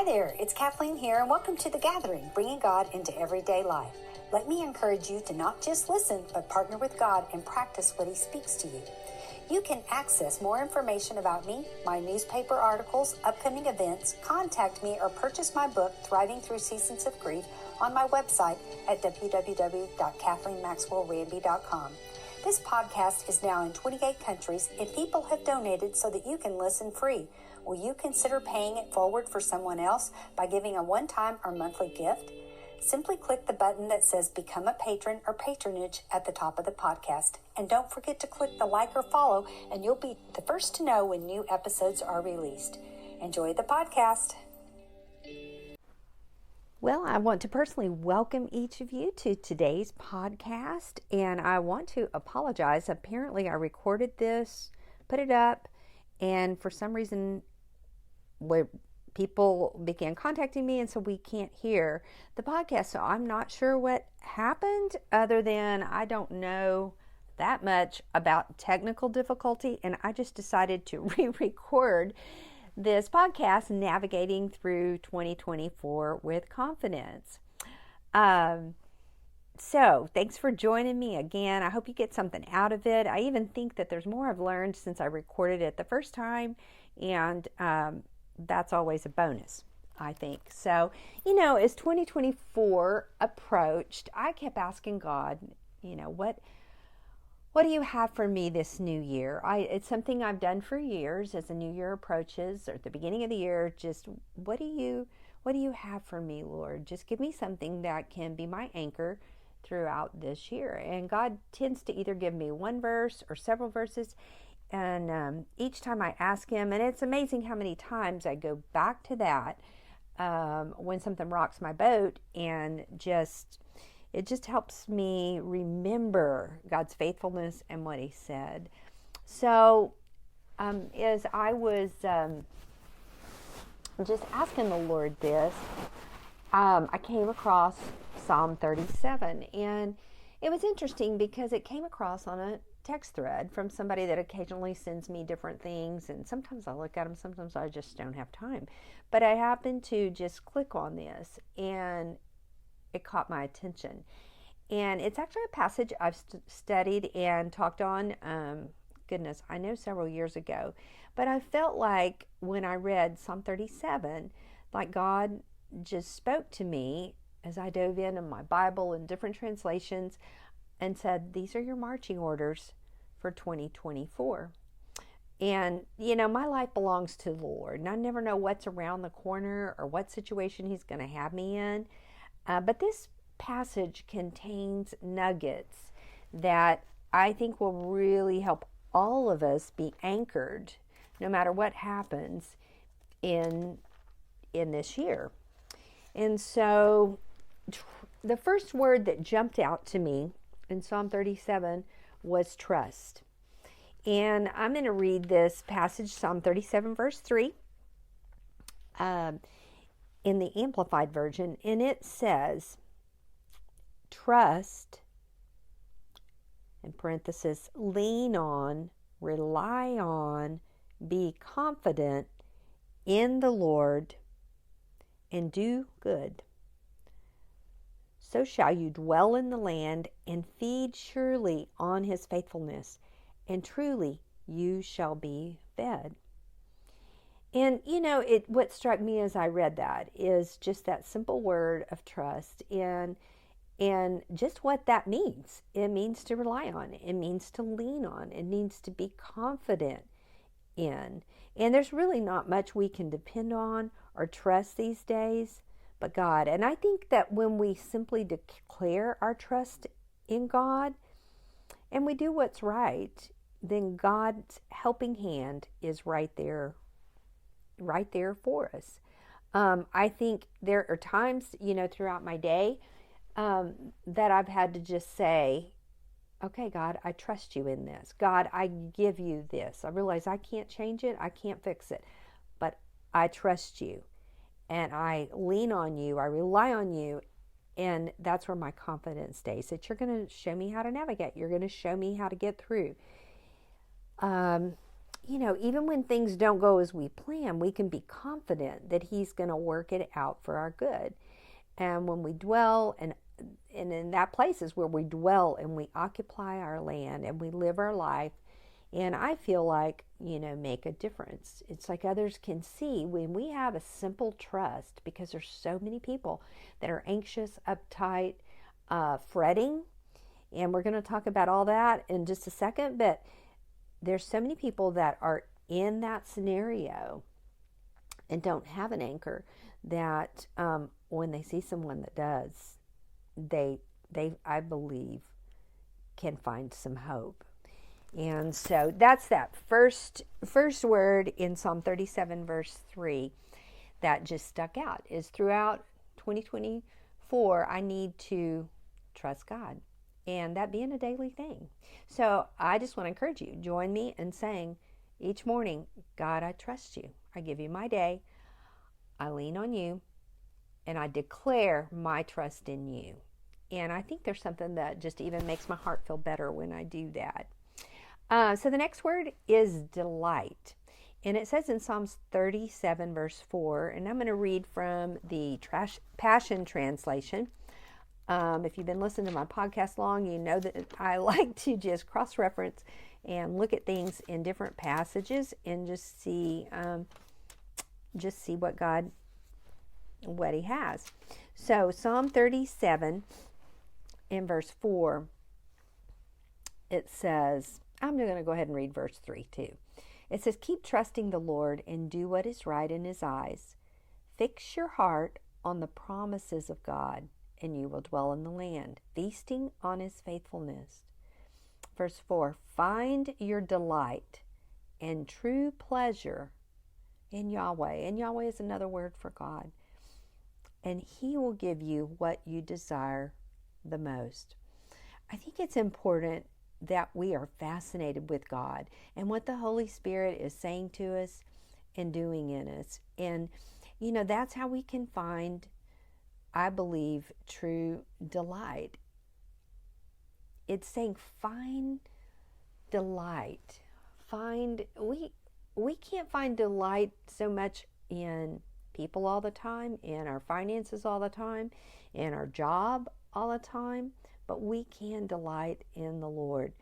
Hi there, it's Kathleen here, and welcome to The Gathering, bringing God into everyday life. Let me encourage you to not just listen, but partner with God and practice what He speaks to you. You can access more information about me, my newspaper articles, upcoming events, contact me, or purchase my book, Thriving Through Seasons of Grief, on my website at www.kathleenmaxwell-rambie.com. This podcast is now in 28 countries, and people have donated so that you can listen free. Will you consider paying it forward for someone else by giving a one-time or monthly gift? Simply click the button that says Become a Patron or Patronage at the top of the podcast. And don't forget to click the like or follow, and you'll be the first to know when new episodes are released. Enjoy the podcast. Well, I want to personally welcome each of you to today's podcast, and I want to apologize. Apparently, I recorded this, put it up, and for some reason, people began contacting me, and so we can't hear the podcast. So I'm not sure what happened, other than I don't know that much about technical difficulty, and I just decided to re-record this podcast, Navigating Through 2024 with Confidence. So thanks for joining me again. I hope you get something out of it. I even think that there's more I've learned since I recorded it the first time, and that's always a bonus, I think. So, as 2024 approached, I kept asking God, what do you have for me this new year? It's something I've done for years as the new year approaches, or at the beginning of the year. Just what do you have for me, Lord? Just give me something that can be my anchor throughout this year. And God tends to either give me one verse or several verses. And each time I ask Him, and it's amazing how many times I go back to that when something rocks my boat, and it just helps me remember God's faithfulness and what He said. So as I was just asking the Lord this, I came across Psalm 37. And it was interesting because it came across on a text thread from somebody that occasionally sends me different things. And sometimes I look at them, sometimes I just don't have time. But I happened to just click on this, and it caught my attention. And it's actually a passage I've studied and talked on, I know several years ago. But I felt like when I read Psalm 37, like God just spoke to me as I dove into my Bible and different translations and said, these are your marching orders for 2024. And, my life belongs to the Lord. And I never know what's around the corner or what situation He's going to have me in. But this passage contains nuggets that I think will really help all of us be anchored no matter what happens in this year. And so the first word that jumped out to me in Psalm 37 was trust. And I'm going to read this passage, Psalm 37, verse 3. In the Amplified Version, and it says, trust, in parenthesis, lean on, rely on, be confident in the Lord, and do good. So shall you dwell in the land and feed surely on His faithfulness, and truly you shall be fed. And, what struck me as I read that is just that simple word of trust and just what that means. It means to rely on. It means to lean on. It means to be confident in. And there's really not much we can depend on or trust these days but God. And I think that when we simply declare our trust in God and we do what's right, then God's helping hand is right there for us. I think there are times, throughout my day that I've had to just say, okay, God, I trust you in this. God, I give you this. I realize I can't change it. I can't fix it. But I trust you. And I lean on you. I rely on you. And that's where my confidence stays. That you're going to show me how to navigate. You're going to show me how to get through. even when things don't go as we plan, we can be confident that He's going to work it out for our good. And when we dwell, and in that place is where we dwell and we occupy our land and we live our life, and I feel like, make a difference. It's like others can see when we have a simple trust, because there's so many people that are anxious, uptight, fretting, and we're going to talk about all that in just a second, but there's so many people that are in that scenario and don't have an anchor that when they see someone that does, they I believe can find some hope. And so that's that first word in Psalm 37 verse 3 that just stuck out, is throughout 2024 I need to trust God, and that being a daily thing. So I just want to encourage you, join me in saying each morning, God, I trust you. I give you my day. I lean on you, and I declare my trust in you. And I think there's something that just even makes my heart feel better when I do that. So the next word is delight. And it says in Psalms 37 verse 4, and I'm going to read from the Passion Translation. If you've been listening to my podcast long, you know that I like to just cross-reference and look at things in different passages and just see what He has. So Psalm 37 in verse 4, it says, I'm going to go ahead and read verse 3 too. It says, keep trusting the Lord and do what is right in His eyes. Fix your heart on the promises of God, and you will dwell in the land, feasting on His faithfulness. Verse 4, find your delight and true pleasure in Yahweh. And Yahweh is another word for God. And He will give you what you desire the most. I think it's important that we are fascinated with God and what the Holy Spirit is saying to us and doing in us. And, that's how we can find, I believe, true delight. It's saying find delight. We can't find delight so much in people all the time, in our finances all the time, in our job all the time, but we can delight in the Lord.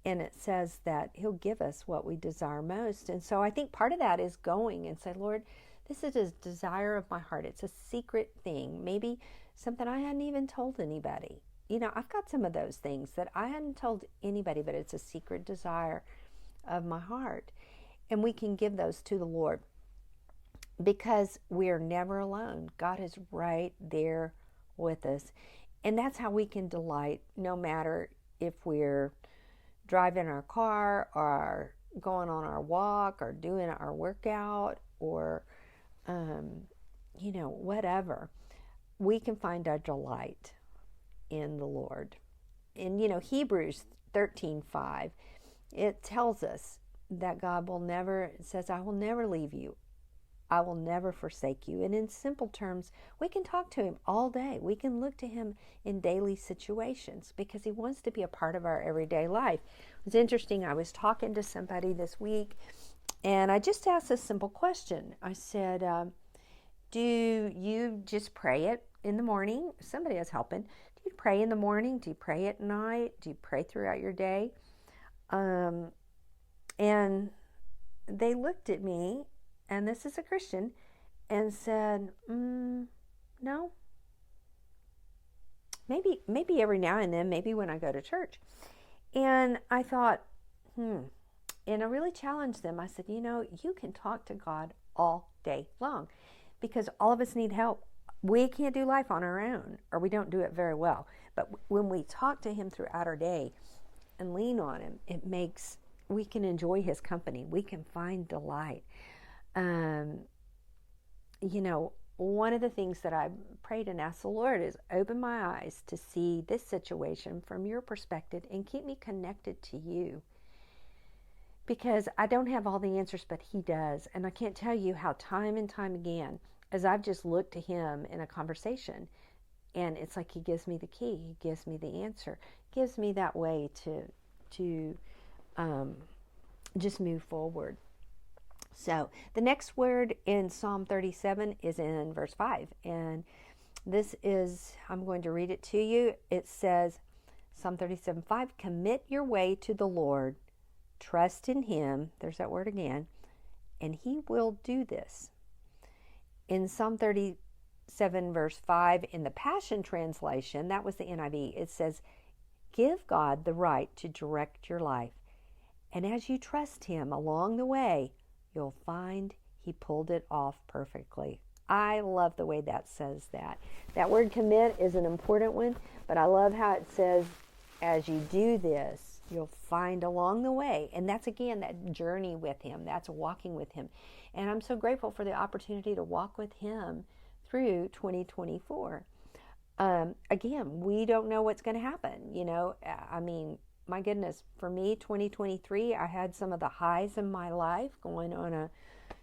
And it says that He'll give us what we desire most. And so I think part of that is going and say, Lord, this is a desire of my heart. It's a secret thing. Maybe something I hadn't even told anybody. I've got some of those things that I hadn't told anybody, but it's a secret desire of my heart. And we can give those to the Lord because we're never alone. God is right there with us. And that's how we can delight, no matter if we're driving our car or going on our walk or doing our workout or, whatever. We can find our delight in the Lord. In, Hebrews 13:5, it tells us that God says, I will never leave you. I will never forsake you. And in simple terms, we can talk to Him all day. We can look to Him in daily situations because He wants to be a part of our everyday life. It was interesting. I was talking to somebody this week, and I just asked a simple question. I said, do you just pray it in the morning? Somebody was helping. Do you pray in the morning? Do you pray at night? Do you pray throughout your day? And they looked at me, and this is a Christian, and said, no. Maybe every now and then, maybe when I go to church. And I thought, and I really challenged them. I said, you can talk to God all day long because all of us need help. We can't do life on our own, or we don't do it very well. But when we talk to Him throughout our day and lean on Him, we can enjoy His company. We can find delight. One of the things that I prayed and asked the Lord is open my eyes to see this situation from your perspective and keep me connected to you. Because I don't have all the answers, but He does. And I can't tell you how time and time again, as I've just looked to Him in a conversation, and it's like He gives me the key, He gives me the answer, gives me that way to just move forward. So the next word in Psalm 37 is in verse 5. And this is, I'm going to read it to you. It says, Psalm 37:5, commit your way to the Lord, trust in him, there's that word again, and he will do this. In Psalm 37 verse 5 in the Passion Translation, that was the NIV, it says, give God the right to direct your life. And as you trust him along the way, you'll find he pulled it off perfectly. I love the way that says that. That word commit is an important one, but I love how it says, as you do this, you'll find along the way. And that's, again, that journey with him. That's walking with him. And I'm so grateful for the opportunity to walk with him through 2024. Again, we don't know what's going to happen. You know, I mean, my goodness, for me, 2023, I had some of the highs in my life, going on a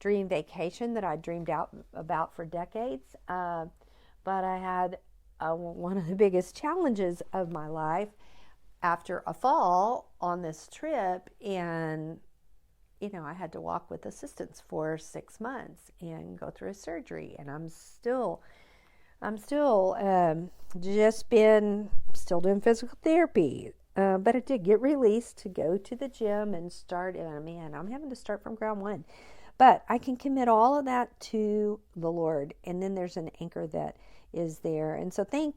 dream vacation that I dreamed about for decades. But I had one of the biggest challenges of my life after a fall on this trip, and you know, I had to walk with assistance for 6 months and go through a surgery, and I'm still doing physical therapy, but I did get released to go to the gym and start. And man, I'm having to start from ground one, but I can commit all of that to the Lord, and then there's an anchor that is there. And so thank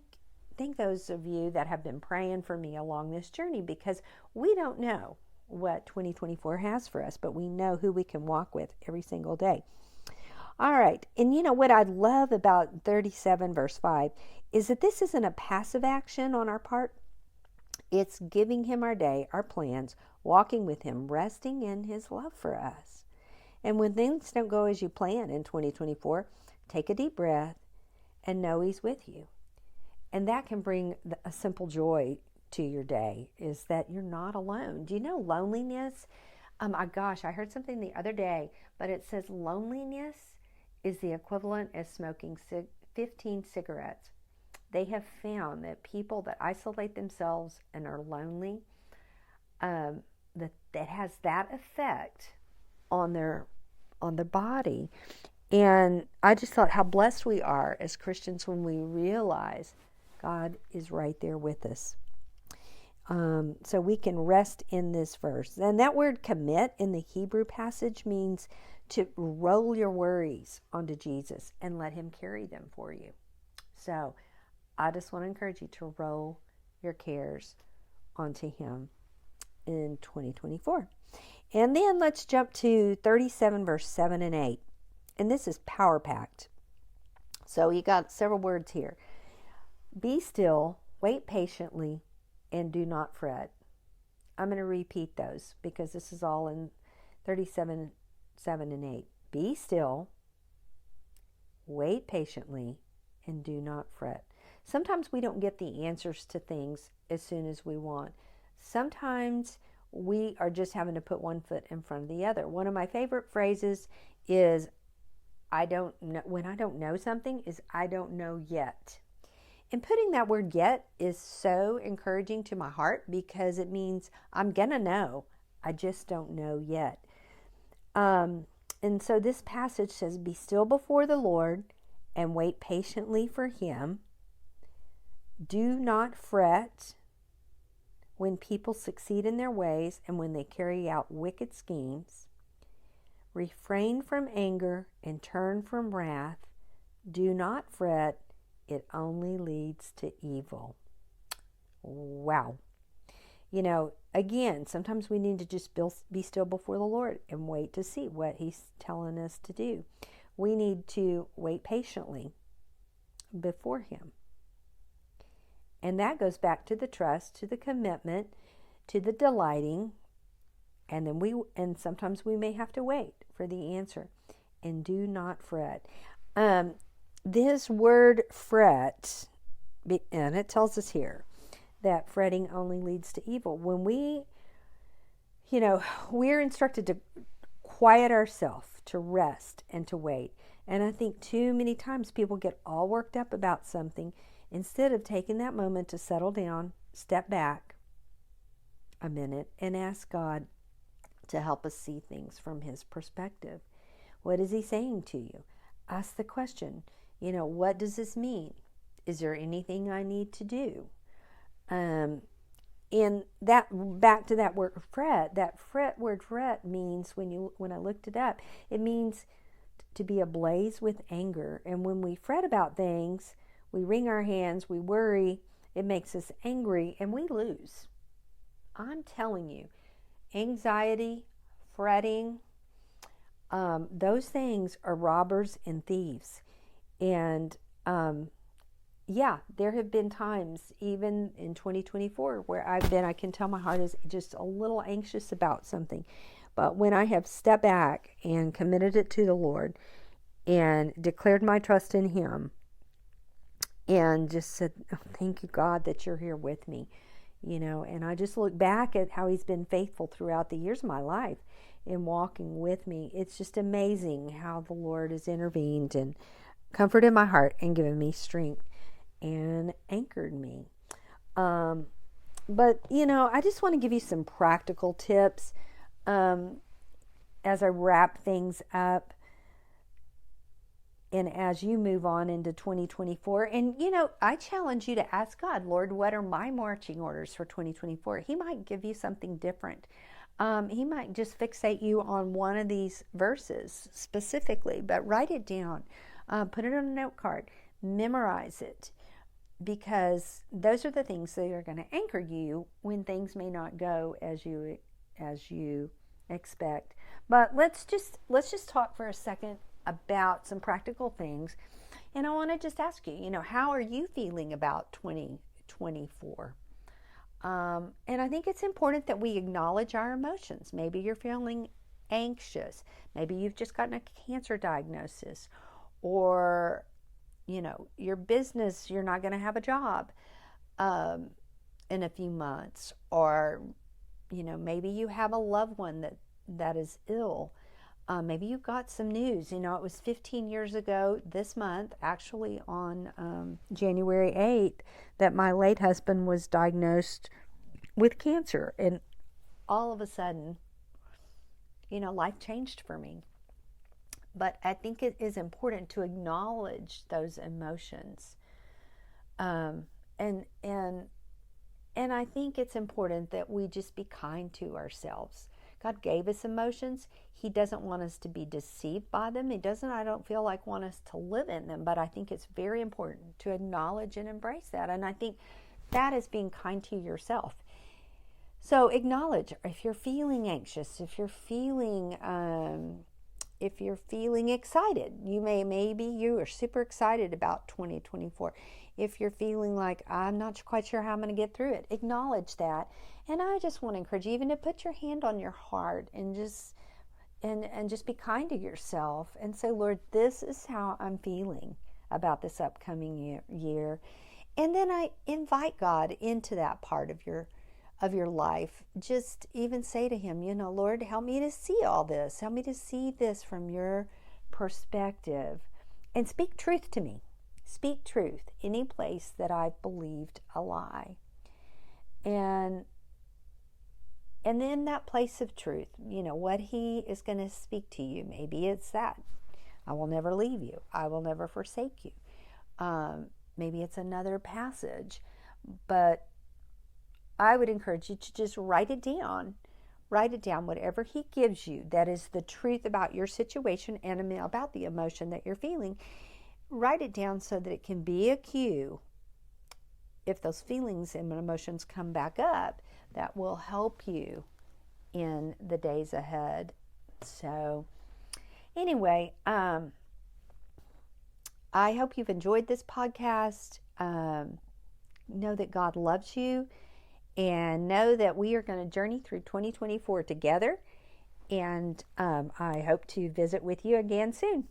those of you that have been praying for me along this journey, because we don't know what 2024 has for us, but we know who we can walk with every single day. All right. And you know what I love about 37 verse 5 is that this isn't a passive action on our part. It's giving him our day, our plans, walking with him, resting in his love for us. And when things don't go as you plan in 2024, take a deep breath and know he's with you. And that can bring a simple joy to your day, is that you're not alone. Do you know loneliness? I heard something the other day, but it says loneliness is the equivalent of smoking 15 cigarettes. They have found that people that isolate themselves and are lonely, that has that effect on their body. And I just thought how blessed we are as Christians when we realize God is right there with us. So we can rest in this verse. And that word commit in the Hebrew passage means to roll your worries onto Jesus and let him carry them for you. So I just want to encourage you to roll your cares onto him in 2024. And then let's jump to 37 verse 7 and 8. And this is power packed. So you got several words here. Be still, wait patiently, and do not fret. I'm going to repeat those because this is all in 37, 7 and 8. Be still, wait patiently, and do not fret. Sometimes we don't get the answers to things as soon as we want. Sometimes we are just having to put one foot in front of the other. One of my favorite phrases is, when I don't know something, is I don't know yet. And putting that word yet is so encouraging to my heart, because it means I'm going to know. I just don't know yet. And so this passage says, be still before the Lord and wait patiently for him. Do not fret when people succeed in their ways and when they carry out wicked schemes. Refrain from anger and turn from wrath. Do not fret. It only leads to evil. Wow. You know, again, sometimes we need to just be still before the Lord and wait to see what he's telling us to do. We need to wait patiently before him. And that goes back to the trust, to the commitment, to the delighting. And sometimes we may have to wait for the answer. And do not fret. This word fret, and it tells us here that fretting only leads to evil. When we're instructed to quiet ourselves, to rest and to wait. And I think too many times people get all worked up about something instead of taking that moment to settle down, step back a minute, and ask God to help us see things from his perspective. What is he saying to you? Ask the question, what does this mean? Is there anything I need to do? And that, back to that word fret, word fret means, when I looked it up, it means to be ablaze with anger. And when we fret about things, we wring our hands, we worry, it makes us angry, and we lose. I'm telling you, anxiety, fretting, those things are robbers and thieves. And there have been times, even in 2024, where I can tell my heart is just a little anxious about something. But when I have stepped back and committed it to the Lord and declared my trust in him and just said, oh, thank you, God, that you're here with me, and I just look back at how he's been faithful throughout the years of my life in walking with me. It's just amazing how the Lord has intervened and comforted my heart and given me strength and anchored me. But I just want to give you some practical tips as I wrap things up and as you move on into 2024. And I challenge you to ask God, Lord, what are my marching orders for 2024? He might give you something different. He might just fixate you on one of these verses specifically, but write it down, put it on a note card, memorize it, because those are the things that are going to anchor you when things may not go as you expect. But let's just talk for a second about some practical things. And I want to just ask you, how are you feeling about 2024? And I think it's important that we acknowledge our emotions. Maybe you're feeling anxious. Maybe you've just gotten a cancer diagnosis, or your business, you're not going to have a job in a few months, or maybe you have a loved one that is ill. Maybe you got some news. It was 15 years ago this month, actually on January 8th, that my late husband was diagnosed with cancer. And all of a sudden, life changed for me. But I think it is important to acknowledge those emotions. And I think it's important that we just be kind to ourselves. God gave us emotions. He doesn't want us to be deceived by them. He doesn't, I don't feel like, want us to live in them. But I think it's very important to acknowledge and embrace that. And I think that is being kind to yourself. So acknowledge if you're feeling anxious, if you're feeling excited. Maybe you are super excited about 2024. If you're feeling like, I'm not quite sure how I'm going to get through it, acknowledge that. And I just want to encourage you even to put your hand on your heart and just be kind to yourself and say, Lord, this is how I'm feeling about this upcoming year. And then I invite God into that part of your life. Just even say to him, Lord, help me to see all this. Help me to see this from your perspective. And speak truth to me. Speak truth any place that I've believed a lie. And then that place of truth, what he is going to speak to you. Maybe it's that, I will never leave you. I will never forsake you. Maybe it's another passage. But I would encourage you to just write it down. Write it down, whatever he gives you. That is the truth about your situation and about the emotion that you're feeling. Write it down so that it can be a cue. If those feelings and emotions come back up, that will help you in the days ahead. So anyway, I hope you've enjoyed this podcast. Know that God loves you, and know that we are going to journey through 2024 together. And I hope to visit with you again soon.